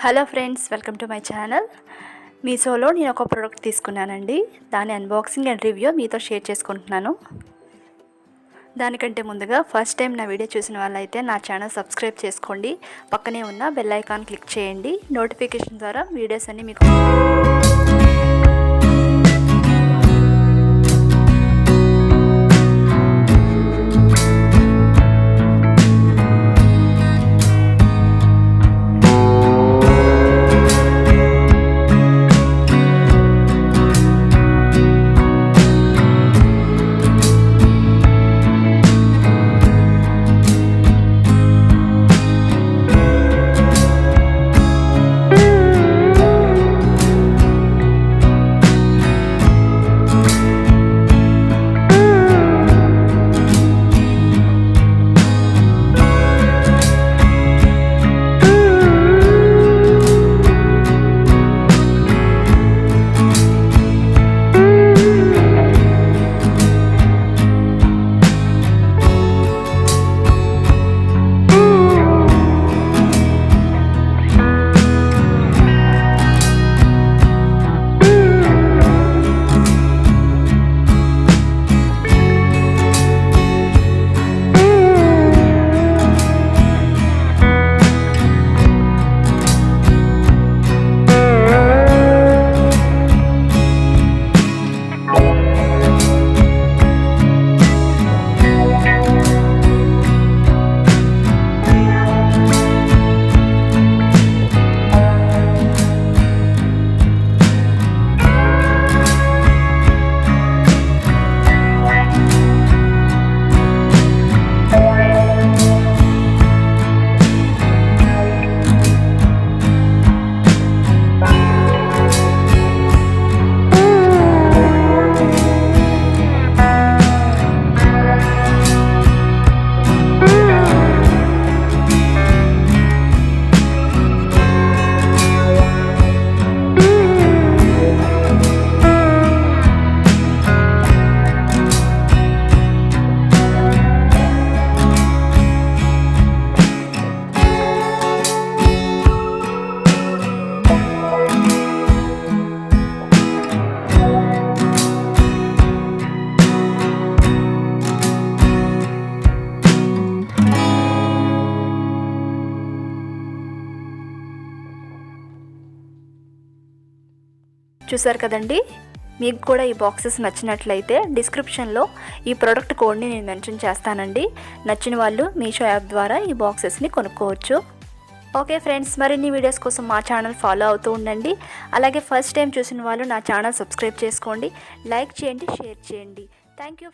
Hello friends, welcome to my channel. మీషోలో నేను ఒక ప్రోడక్ట్ తీసుకున్నానండి. దాని అన్బాక్సింగ్ అండ్ రివ్యూ మీతో షేర్ చేసుకుంటున్నాను. దానికంటే ముందుగా ఫస్ట్ టైం నా వీడియో చూసిన వాళ్ళైతే నా ఛానల్ సబ్స్క్రైబ్ చేసుకోండి. పక్కనే ఉన్న బెల్ ఐకాన్ క్లిక్ చేయండి. నోటిఫికేషన్ ద్వారా వీడియోస్ అన్నీ మీకు చూసారు కదండి. మీకు కూడా ఈ బాక్సెస్ నచ్చినట్లయితే డిస్క్రిప్షన్లో ఈ ప్రోడక్ట్ కోడ్ని నేను మెన్షన్ చేస్తానండి. నచ్చిన వాళ్ళు మీషో యాప్ ద్వారా ఈ బాక్సెస్ని కొనుక్కోవచ్చు. ఓకే ఫ్రెండ్స్, మరిన్ని వీడియోస్ కోసం మా ఛానల్ ఫాలో అవుతూ ఉండండి. అలాగే ఫస్ట్ టైం చూసిన వాళ్ళు నా ఛానల్ సబ్స్క్రైబ్ చేసుకోండి, లైక్ చేయండి, షేర్ చేయండి. Thank you.